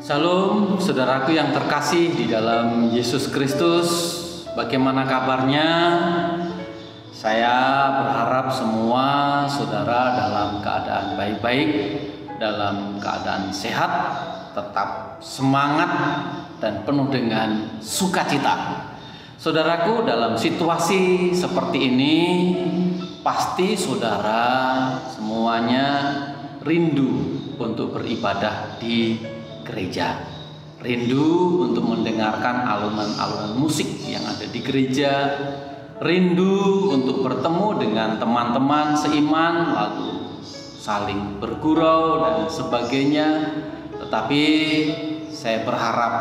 Shalom, saudaraku yang terkasih di dalam Yesus Kristus. Bagaimana kabarnya? Saya berharap semua saudara dalam keadaan baik-baik, dalam keadaan sehat, tetap semangat dan penuh dengan sukacita. Saudaraku, dalam situasi seperti ini, pasti saudara semuanya rindu untuk beribadah di gereja, rindu untuk mendengarkan alunan-alunan musik yang ada di gereja, rindu untuk bertemu dengan teman-teman seiman, lalu saling bergurau dan sebagainya. Tetapi saya berharap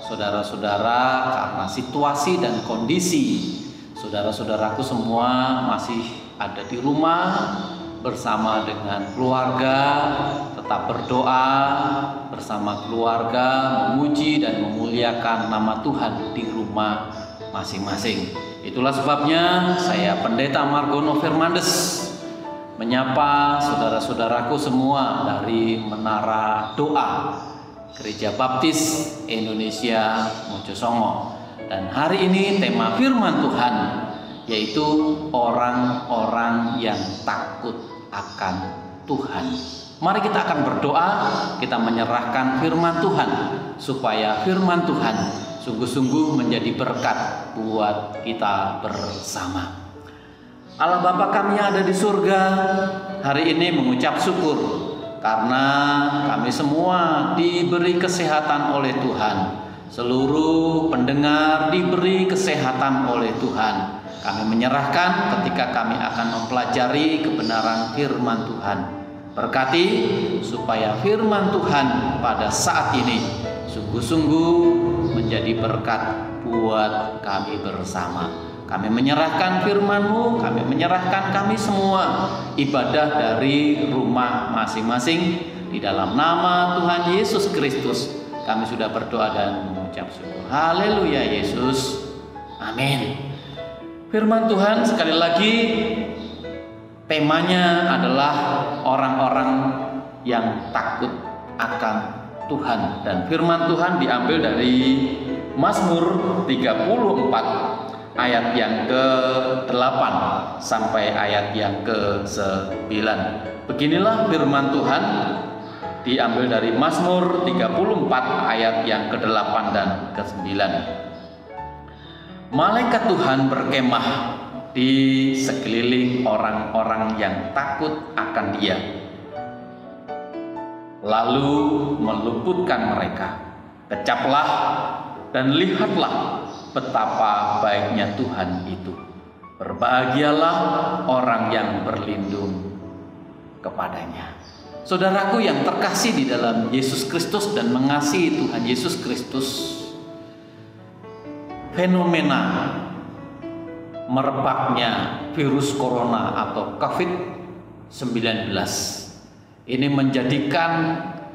saudara-saudara, karena situasi dan kondisi saudara-saudaraku semua masih ada di rumah bersama dengan keluarga, tetap berdoa bersama keluarga, memuji dan memuliakan nama Tuhan di rumah masing-masing. Itulah sebabnya saya Pendeta Margono Firmandes menyapa saudara-saudaraku semua dari Menara Doa Gereja Baptis Indonesia Mojosongo. Dan hari ini tema firman Tuhan yaitu orang-orang yang takut akan Tuhan. Mari kita akan berdoa, kita menyerahkan firman Tuhan supaya firman Tuhan sungguh-sungguh menjadi berkat buat kita bersama. Allah Bapa kami yang ada di surga, hari ini mengucap syukur karena kami semua diberi kesehatan oleh Tuhan. Seluruh pendengar diberi kesehatan oleh Tuhan. Kami menyerahkan ketika kami akan mempelajari kebenaran firman Tuhan. Berkati supaya firman Tuhan pada saat ini sungguh-sungguh menjadi berkat buat kami bersama. Kami menyerahkan firman-Mu, kami menyerahkan kami semua ibadah dari rumah masing-masing. Di dalam nama Tuhan Yesus Kristus kami sudah berdoa dan mengucap syukur. Haleluya Yesus. Amin. Firman Tuhan sekali lagi temanya adalah orang-orang yang takut akan Tuhan, dan firman Tuhan diambil dari Mazmur 34 ayat yang ke-8 sampai ayat yang ke-9. Beginilah firman Tuhan diambil dari Mazmur 34 ayat yang ke-8 dan ke-9. Malaikat Tuhan berkemah di sekeliling orang-orang yang takut akan Dia, lalu meluputkan mereka. Kecaplah dan lihatlah betapa baiknya Tuhan itu. Berbahagialah orang yang berlindung kepadanya. Saudaraku yang terkasih di dalam Yesus Kristus dan mengasihi Tuhan Yesus Kristus, fenomena merebaknya virus corona atau COVID-19 ini menjadikan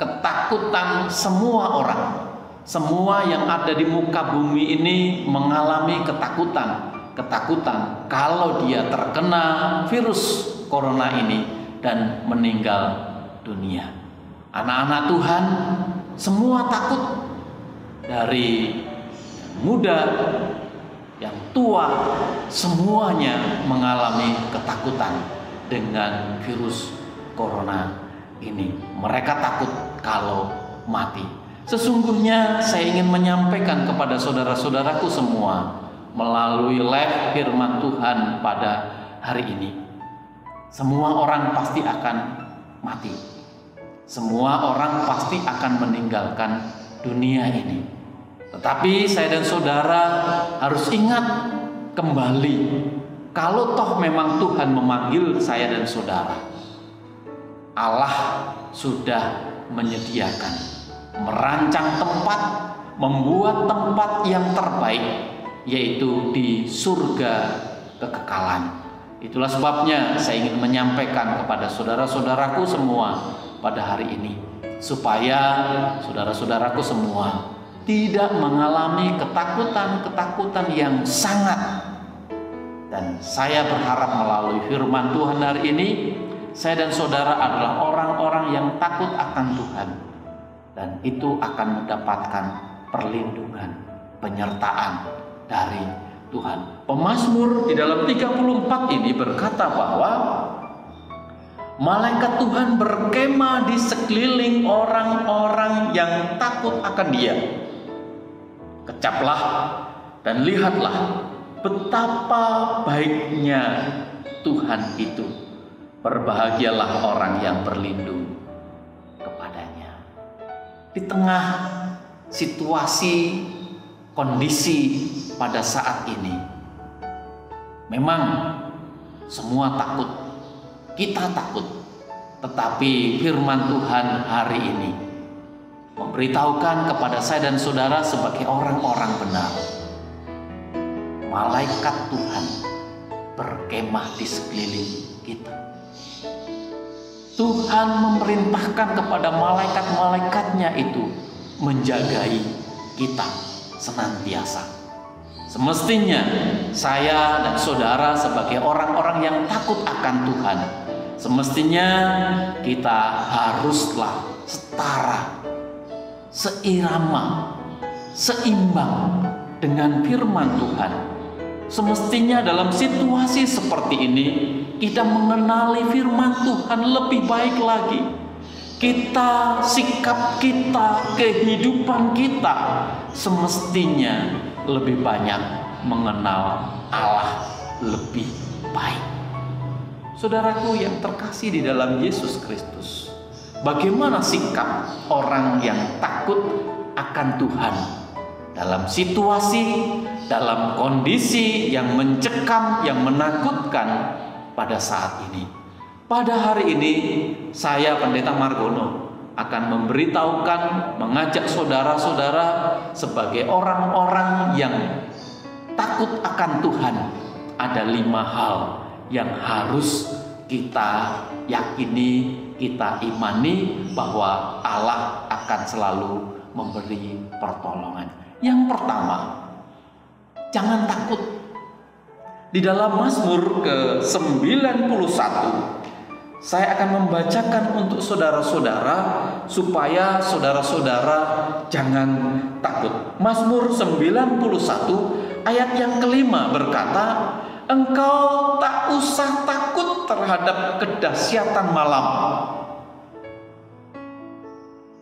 ketakutan semua orang. Semua yang ada di muka bumi ini mengalami ketakutan kalau dia terkena virus corona ini dan meninggal dunia. Anak-anak Tuhan semua takut, dari muda, yang tua, semuanya mengalami ketakutan dengan virus corona ini. Mereka takut kalau mati. Sesungguhnya saya ingin menyampaikan kepada saudara-saudaraku semua melalui live firman Tuhan pada hari ini. Semua orang pasti akan mati. Semua orang pasti akan meninggalkan dunia ini. Tetapi saya dan saudara harus ingat kembali, kalau toh memang Tuhan memanggil saya dan saudara, Allah sudah menyediakan, merancang tempat, membuat tempat yang terbaik, yaitu di surga kekekalan. Itulah sebabnya saya ingin menyampaikan kepada saudara-saudaraku semua pada hari ini, supaya saudara-saudaraku semua tidak mengalami ketakutan-ketakutan yang sangat. Dan saya berharap melalui firman Tuhan hari ini, saya dan saudara adalah orang-orang yang takut akan Tuhan. dan itu akan mendapatkan perlindungan, penyertaan dari Tuhan. Pemazmur di dalam 34 ini berkata bahwa malaikat Tuhan berkemah di sekeliling orang-orang yang takut akan Dia. Kecaplah dan lihatlah betapa baiknya Tuhan itu. Berbahagialah orang yang berlindung kepadanya. Di tengah situasi, kondisi pada saat ini, memang semua takut, kita takut, tetapi firman Tuhan hari ini memberitahukan kepada saya dan saudara sebagai orang-orang benar, malaikat Tuhan berkemah di sekeliling kita. Tuhan memerintahkan kepada malaikat-malaikatnya itu menjagai kita senantiasa. Semestinya saya dan saudara sebagai orang-orang yang takut akan Tuhan, semestinya kita haruslah setara, seirama, seimbang dengan firman Tuhan. Semestinya dalam situasi seperti ini kita mengenali firman Tuhan lebih baik lagi. Kita, sikap kita, kehidupan kita semestinya lebih banyak mengenal Allah lebih baik. Saudaraku yang terkasih di dalam Yesus Kristus, bagaimana sikap orang yang takut akan Tuhan dalam situasi, dalam kondisi yang mencekam, yang menakutkan pada saat ini? Pada hari ini saya Pendeta Margono akan memberitahukan, mengajak saudara-saudara sebagai orang-orang yang takut akan Tuhan, ada 5 hal yang harus kita yakini, kita imani bahwa Allah akan selalu memberi pertolongan. Yang pertama, jangan takut. Di dalam Mazmur ke-91 saya akan membacakan untuk saudara-saudara supaya saudara-saudara jangan takut. Mazmur 91 ayat yang kelima berkata, engkau tak usah takut terhadap kedahsyatan malam,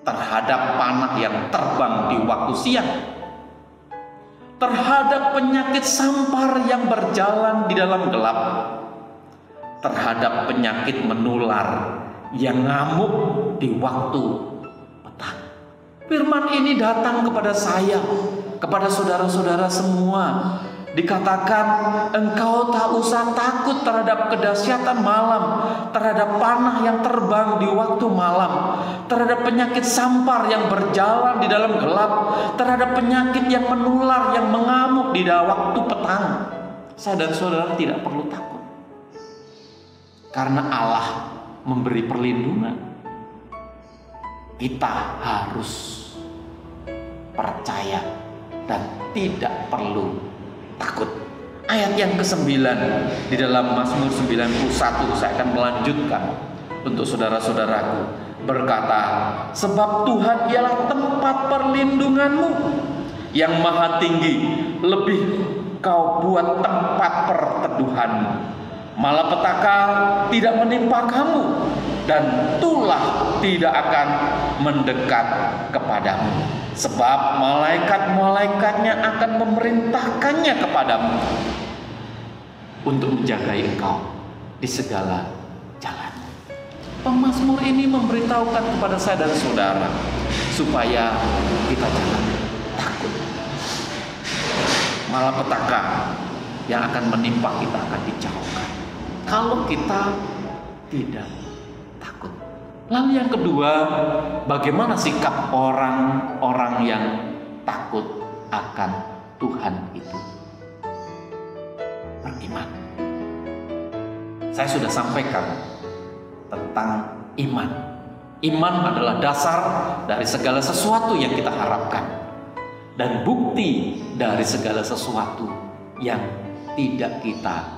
terhadap panah yang terbang di waktu siang, terhadap penyakit sampar yang berjalan di dalam gelap, terhadap penyakit menular yang ngamuk di waktu petang. Firman ini datang kepada saya, kepada saudara-saudara semua. Dikatakan engkau tak usah takut terhadap kedahsyatan malam, terhadap panah yang terbang di waktu malam, terhadap penyakit sampar yang berjalan di dalam gelap, terhadap penyakit yang menular yang mengamuk di waktu petang. Saya dan saudara tidak perlu takut, karena Allah memberi perlindungan. Kita harus percaya dan tidak perlu takut. Ayat yang ke-9 di dalam Mazmur 91, saya akan melanjutkan untuk saudara-saudaraku, berkata, sebab Tuhan ialah tempat perlindunganmu yang maha tinggi, lebih kau buat tempat perteduhanmu. Malapetaka tidak menimpa kamu, dan tulah tidak akan mendekat kepadamu. Sebab malaikat-malaikatnya akan memerintahkannya kepadamu untuk menjagai engkau di segala jalan. Pemazmur ini memberitahukan kepada saya dan saudara supaya kita jangan takut. Malapetaka yang akan menimpa kita akan dijauhkan kalau kita tidak takut. Lalu yang kedua, bagaimana sikap orang-orang yang takut akan Tuhan itu? Beriman. Saya sudah sampaikan tentang iman. Iman adalah dasar dari segala sesuatu yang kita harapkan, dan bukti dari segala sesuatu yang tidak kita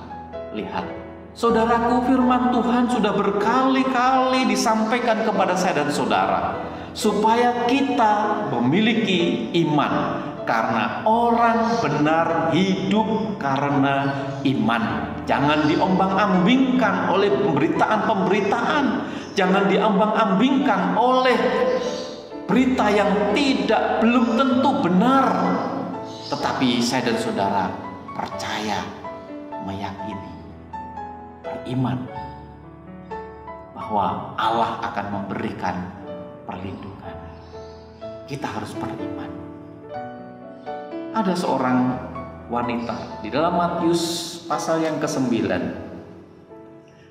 lihat. Saudaraku, firman Tuhan sudah berkali-kali disampaikan kepada saya dan saudara supaya kita memiliki iman. Karena orang benar hidup karena iman. Jangan diombang-ambingkan oleh pemberitaan-pemberitaan. Jangan diombang-ambingkan oleh berita yang belum tentu benar. Tetapi saya dan saudara percaya, meyakini, beriman bahwa Allah akan memberikan perlindungan. Kita harus beriman. Ada seorang wanita di dalam Matius pasal yang ke-9.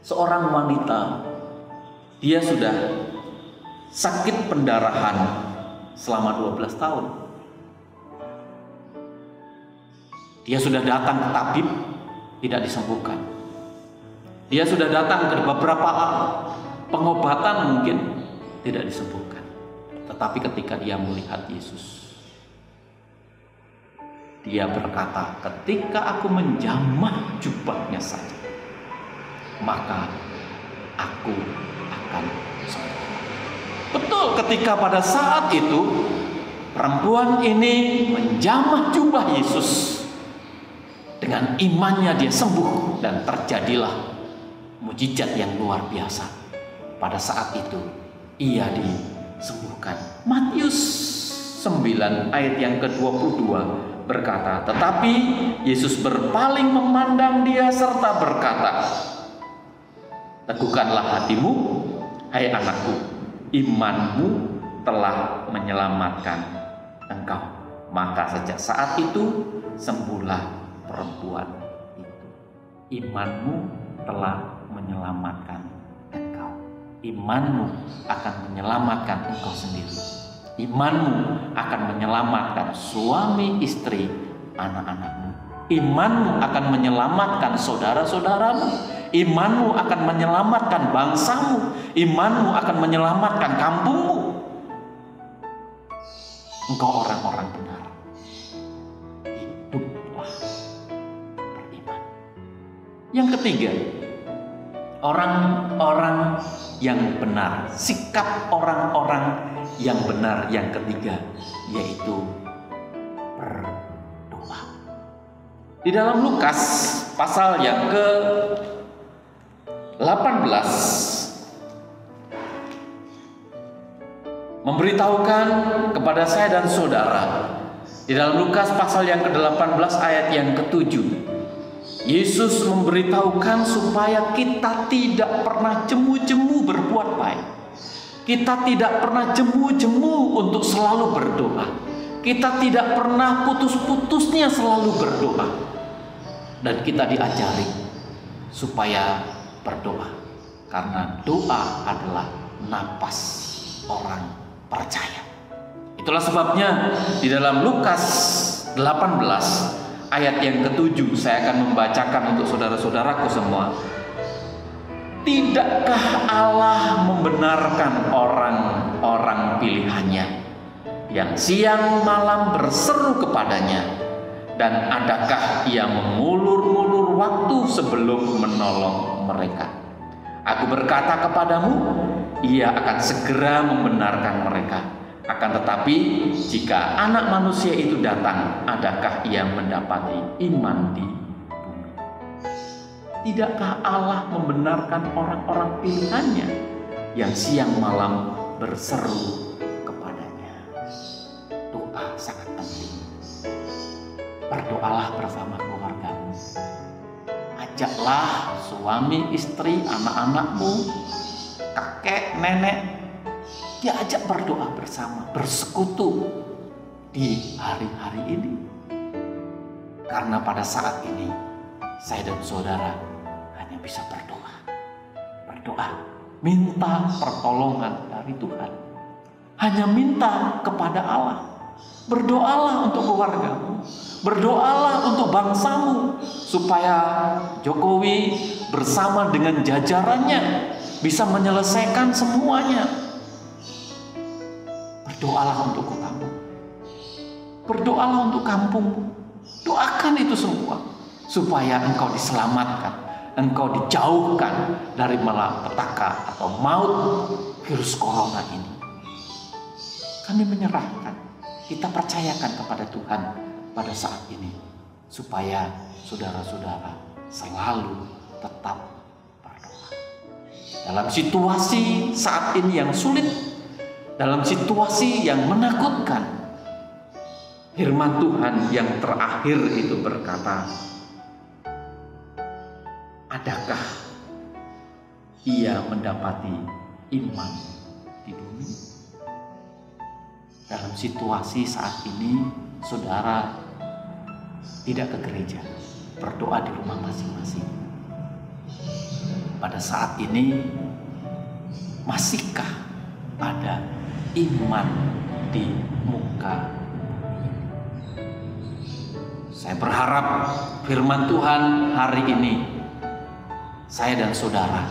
Seorang wanita, dia sudah sakit pendarahan selama 12 tahun. Dia sudah datang ke tabib, tidak disembuhkan. Dia sudah datang ke beberapa pengobatan, mungkin tidak disembuhkan. Tetapi ketika dia melihat Yesus, dia berkata, ketika aku menjamah jubahnya saja, maka aku akan sembuh. Betul, ketika pada saat itu perempuan ini menjamah jubah Yesus, dengan imannya dia sembuh dan terjadilah mujizat yang luar biasa. Pada saat itu ia disembuhkan. Matius 9 ayat yang ke-22 berkata, tetapi Yesus berpaling memandang dia serta berkata, teguhkanlah hatimu, hai anakku, imanmu telah menyelamatkan engkau. Maka sejak saat itu sembuhlah perempuan itu. Imanmu telah menyelamatkan engkau. Imanmu akan menyelamatkan engkau sendiri. Imanmu akan menyelamatkan suami, istri, anak-anakmu. Imanmu akan menyelamatkan saudara-saudaramu. Imanmu akan menyelamatkan bangsamu. Imanmu akan menyelamatkan kampungmu. Engkau orang-orang benar, hiduplah beriman. Yang ketiga, orang-orang yang benar. Sikap orang-orang yang benar yang ketiga, yaitu berdoa. Di dalam Lukas pasal yang ke-18 memberitahukan kepada saya dan saudara, di dalam Lukas pasal yang ke-18 ayat yang ke-7, Yesus memberitahukan supaya kita tidak pernah jemu-jemu berbuat baik. Kita tidak pernah jemu-jemu untuk selalu berdoa. Kita tidak pernah putus-putusnya selalu berdoa. Dan kita diajari supaya berdoa. Karena doa adalah napas orang percaya. Itulah sebabnya di dalam Lukas 18 ayat yang ke-7 saya akan membacakan untuk saudara-saudaraku semua. Tidakkah Allah membenarkan orang-orang pilihannya yang siang malam berseru kepadanya, dan adakah ia mengulur-ulur waktu sebelum menolong mereka? Aku berkata kepadamu, ia akan segera membenarkan mereka. Akan tetapi jika Anak Manusia itu datang, adakah ia mendapati iman di bumi? Tidakkah Allah membenarkan orang-orang pilihannya yang siang malam berseru kepadanya? Doa sangat penting. Berdoalah bersama keluargamu. Ajaklah suami, istri, anak-anakmu, kakek, nenek, diajak berdoa bersama, bersekutu di hari-hari ini. Karena pada saat ini saya dan saudara hanya bisa berdoa. Berdoa, minta pertolongan dari Tuhan. Hanya minta kepada Allah. Berdoalah untuk keluargamu. Berdoalah untuk bangsamu, supaya Jokowi bersama dengan jajarannya bisa menyelesaikan semuanya. Berdoalah untuk kotamu. Berdoalah untuk kampungmu. Doakan itu semua, supaya engkau diselamatkan, engkau dijauhkan dari malapetaka atau maut virus corona ini. kami menyerahkan, kita percayakan kepada Tuhan pada saat ini, supaya saudara-saudara selalu tetap berdoa. Dalam situasi saat ini yang sulit, dalam situasi yang menakutkan, firman Tuhan yang terakhir itu berkata, adakah ia mendapati iman di bumi? Dalam situasi saat ini, saudara tidak ke gereja, berdoa di rumah masing-masing. Pada saat ini, masihkah ada iman di muka bumi? Saya berharap firman Tuhan hari ini, saya dan saudara,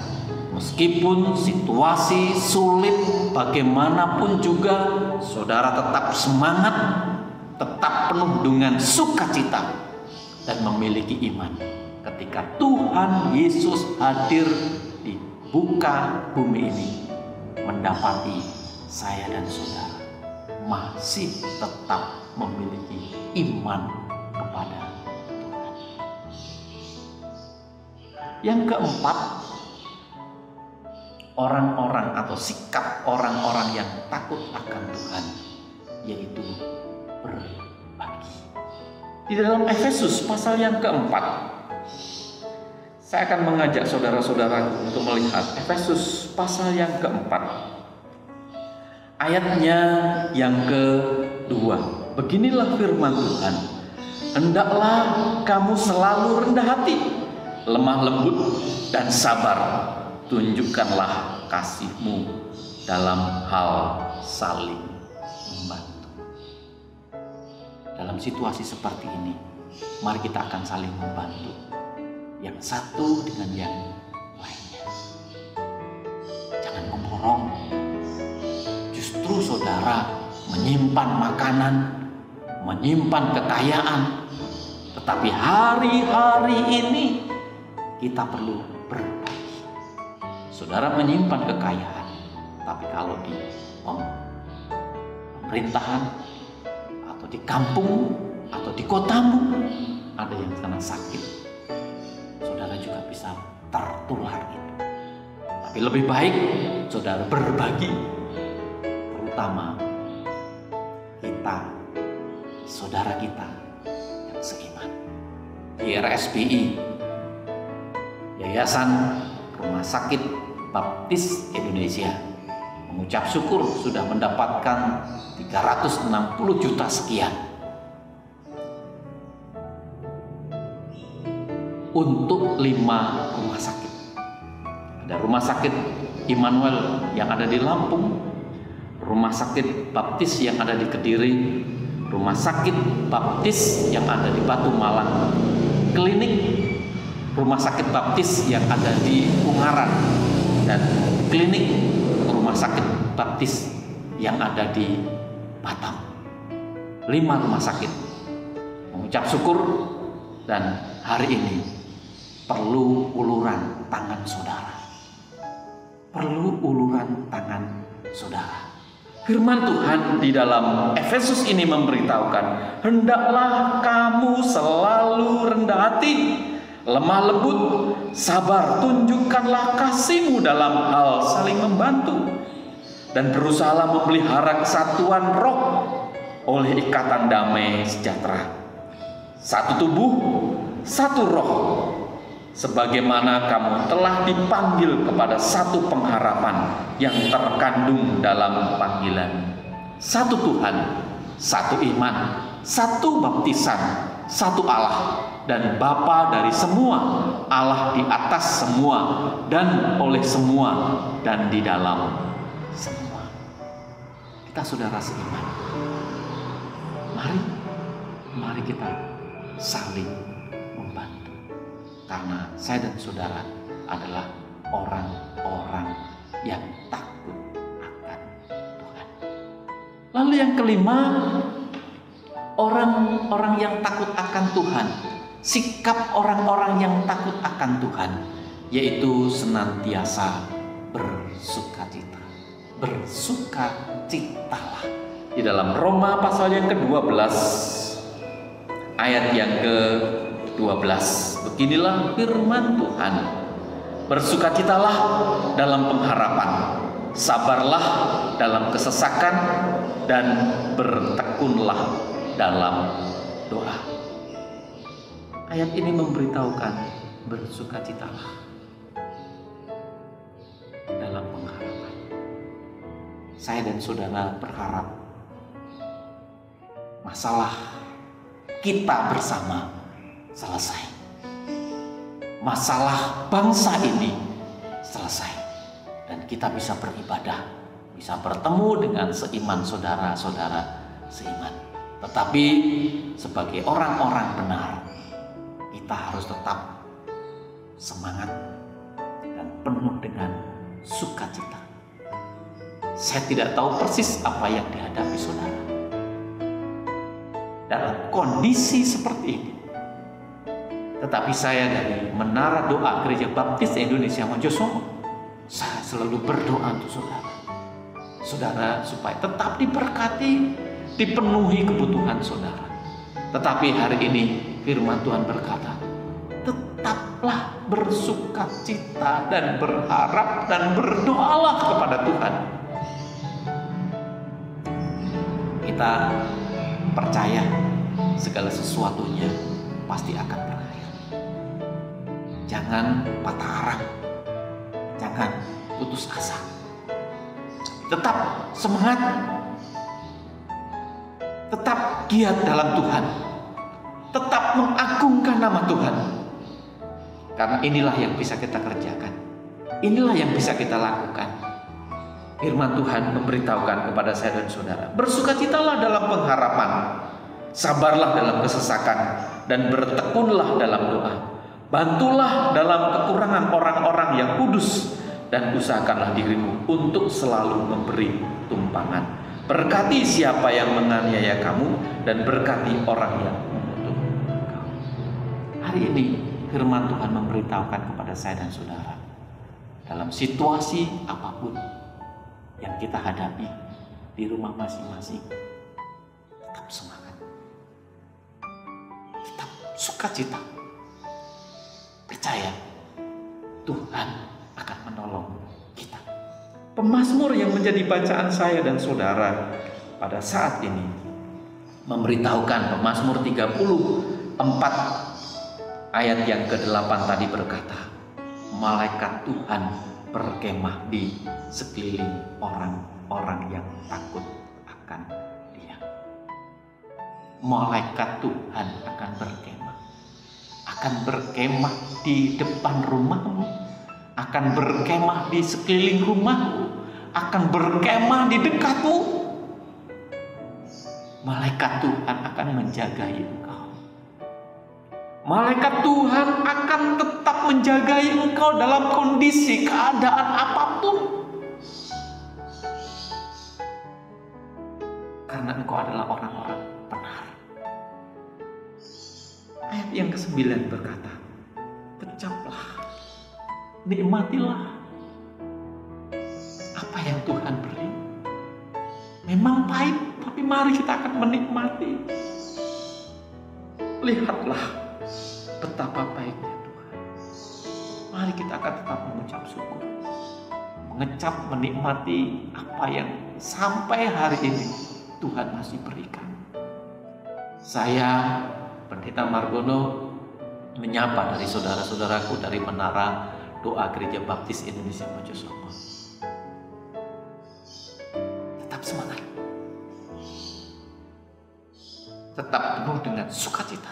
meskipun situasi sulit bagaimanapun juga, saudara tetap semangat, tetap penuh dengan sukacita, dan memiliki iman ketika Tuhan Yesus hadir di muka bumi ini, mendapati saya dan saudara masih tetap memiliki iman kepada Tuhan. Yang keempat, orang-orang atau sikap orang-orang yang takut akan Tuhan, yaitu berbagi. Di dalam Efesus pasal yang keempat, saya akan mengajak saudara-saudara untuk melihat Efesus pasal yang keempat, ayatnya yang kedua. Beginilah firman Tuhan, hendaklah kamu selalu rendah hati, lemah lembut dan sabar. Tunjukkanlah kasihmu dalam hal saling membantu. Dalam situasi seperti ini, mari kita akan saling membantu, yang satu dengan yang lainnya. Jangan memborong. Justru saudara menyimpan makanan, menyimpan kekayaan, tetapi hari-hari ini kita perlu berbagi. Saudara menyimpan kekayaan, tapi kalau di pemerintahan atau di kampung atau di kotamu ada yang kena sakit, saudara juga bisa tertular itu. Tapi lebih baik saudara berbagi, terutama kita, saudara kita yang seiman. YRSPI, Yayasan Rumah Sakit Baptis Indonesia, mengucap syukur sudah mendapatkan 360 juta sekian untuk 5 rumah sakit. Ada rumah sakit Immanuel yang ada di Lampung, rumah sakit Baptis yang ada di Kediri, rumah sakit Baptis yang ada di Batu Malang, klinik rumah sakit Baptis yang ada di Ungaran, dan klinik rumah sakit Baptis yang ada di Batam. 5 rumah sakit mengucap syukur, dan hari ini perlu uluran tangan saudara. Perlu uluran tangan saudara. Firman Tuhan di dalam Efesus ini memberitahukan, hendaklah kamu selalu rendah hati, lemah lembut, sabar, tunjukkanlah kasihmu dalam hal saling membantu, dan berusahalah memelihara kesatuan roh oleh ikatan damai sejahtera. Satu tubuh, satu roh, sebagaimana kamu telah dipanggil kepada satu pengharapan yang terkandung dalam panggilan. Satu Tuhan, satu iman, satu baptisan, satu Allah dan Bapa dari semua, Allah di atas semua dan oleh semua dan di dalam semua. Kita saudara seiman, mari kita saling membantu, karena saya dan saudara adalah orang-orang yang takut akan Tuhan. Lalu yang kelima, orang-orang yang takut akan Tuhan, sikap orang-orang yang takut akan Tuhan, yaitu senantiasa bersukacita. Bersukacitalah di dalam Roma pasal yang ke-12 ayat yang ke-12. Beginilah firman Tuhan. Bersukacitalah dalam pengharapan, sabarlah dalam kesesakan, dan bertekunlah dalam doa. Ayat ini memberitahukan bersukacitalah dalam pengharapan. Saya dan saudara berharap masalah kita bersama selesai. Masalah bangsa ini selesai. Dan kita bisa beribadah, bisa bertemu dengan seiman saudara-saudara seiman. Tetapi sebagai orang-orang benar, kita harus tetap semangat dan penuh dengan sukacita. Saya tidak tahu persis apa yang dihadapi saudara dalam kondisi seperti ini. Tetapi saya dari Menara Doa Gereja Baptis Indonesia Mojosomo, saya selalu berdoa untuk saudara. Saudara supaya tetap diberkati, dipenuhi kebutuhan saudara. Tetapi hari ini firman Tuhan berkata, tetaplah bersukacita dan berharap dan berdoalah kepada Tuhan. Kita percaya segala sesuatunya pasti akan berakhir. Jangan patah arang, jangan putus asa. Tetap semangat, tetap giat dalam Tuhan, tetap mengagungkan nama Tuhan. Karena inilah yang bisa kita kerjakan, inilah yang bisa kita lakukan. Firman Tuhan memberitahukan kepada saya dan saudara, bersukacitalah dalam pengharapan, sabarlah dalam kesesakan, dan bertekunlah dalam doa. Bantulah dalam kekurangan orang-orang yang kudus, dan usahakanlah dirimu untuk selalu memberi tumpangan. Berkati siapa yang menganiaya kamu, dan berkati orang yang mengutuk kamu. Hari ini firman Tuhan memberitahukan kepada saya dan saudara, dalam situasi apapun yang kita hadapi di rumah masing-masing, tetap semangat, tetap sukacita, percaya Tuhan akan menolong kita. Pemazmur yang menjadi bacaan saya dan saudara pada saat ini memberitahukan, Pemazmur 34 ayat yang ke-8 tadi berkata, malaikat Tuhan berkemah di sekeliling orang-orang yang takut akan Dia. Malaikat Tuhan akan berkemah di depan rumahmu, akan berkemah di sekeliling rumahmu, akan berkemah di dekatmu. Malaikat Tuhan akan menjagai engkau. Malaikat Tuhan akan tetap menjagai engkau dalam kondisi keadaan apapun. Karena engkau adalah orang-orang benar. Ayat yang ke-9 berkata, kecaplah, nikmatilah apa yang Tuhan beri. Memang pahit, tapi mari kita akan menikmati. Lihatlah betapa baiknya Tuhan. Mari kita akan tetap mengucap syukur, mengecap, menikmati apa yang sampai hari ini Tuhan masih berikan. Saya, Pendeta Margono, menyapa dari saudara-saudaraku dari Menara Doa Gereja Baptis Indonesia Mojosomo. Tetap semangat, tetap penuh dengan sukacita.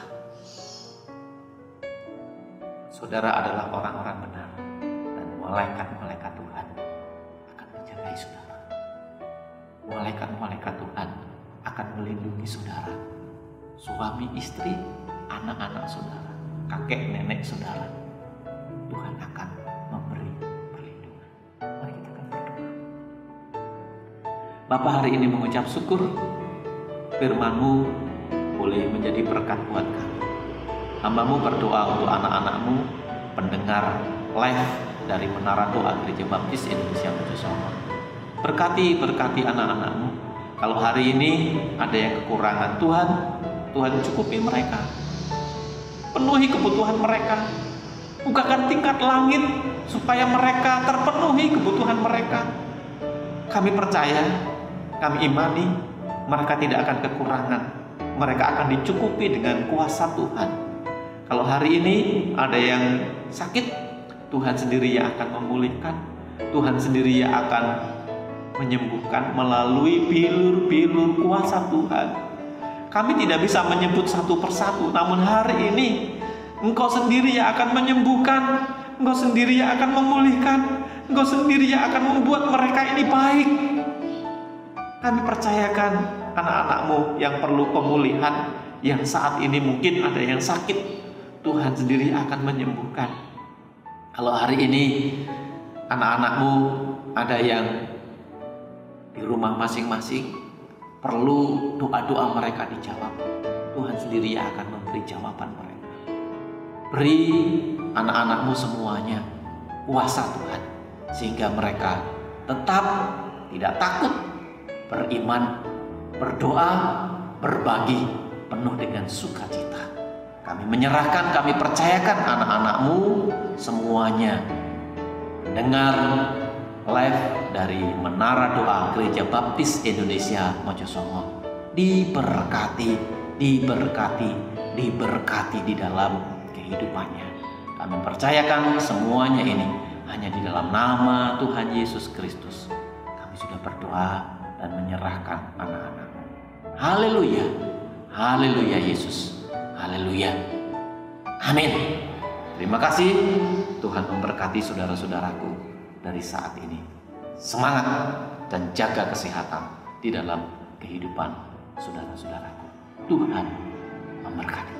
Saudara adalah orang-orang benar, dan malaikat-malaikat Tuhan akan menjagai saudara. Malaikat-malaikat Tuhan akan melindungi saudara, suami, istri, anak-anak saudara, kakek, nenek saudara. Tuhan akan memberi perlindungan. Mari kita akan berdoa. Bapa, hari ini mengucap syukur, firman-Mu boleh menjadi berkat buat kami. Hamba-Mu berdoa untuk anak-anak-Mu, pendengar live dari Menara Doa Gereja Baptis Indonesia Mojosomo. Berkati anak-anak-Mu, Kalau hari ini ada yang kekurangan, Tuhan cukupi mereka. Penuhi kebutuhan mereka. Bukakan tingkat langit supaya mereka terpenuhi kebutuhan mereka. Kami percaya, kami imani, mereka tidak akan kekurangan. Mereka akan dicukupi dengan kuasa Tuhan. Kalau hari ini ada yang sakit, Tuhan sendiri yang akan memulihkan. Tuhan sendiri yang akan menyembuhkan melalui bilur-bilur kuasa Tuhan. Kami tidak bisa menyebut satu persatu, namun hari ini Engkau sendiri yang akan menyembuhkan, Engkau sendiri yang akan memulihkan, Engkau sendiri yang akan membuat mereka ini baik. Kami percayakan anak-anak-Mu yang perlu pemulihan, yang saat ini mungkin ada yang sakit, Tuhan sendiri akan menyembuhkan. Kalau hari ini anak-anak-Mu ada yang di rumah masing-masing, perlu doa-doa mereka dijawab, Tuhan sendiri yang akan memberi jawaban mereka. Beri anak-anak-Mu semuanya kuasa Tuhan, sehingga mereka tetap tidak takut, beriman, berdoa, berbagi penuh dengan sukacita. Kami menyerahkan, kami percayakan anak-anak-Mu semuanya dengar live dari Menara Doa Gereja Baptis Indonesia Mojosongo. Diberkati, diberkati, diberkati di dalam kehidupannya. Kami percayakan semuanya ini hanya di dalam nama Tuhan Yesus Kristus. Kami sudah berdoa dan menyerahkan anak-anak. Haleluya, haleluya Yesus, haleluya, amin. Terima kasih. Tuhan memberkati saudara-saudaraku dari saat ini. Semangat dan jaga kesehatan di dalam kehidupan saudara-saudaraku. Tuhan memberkati.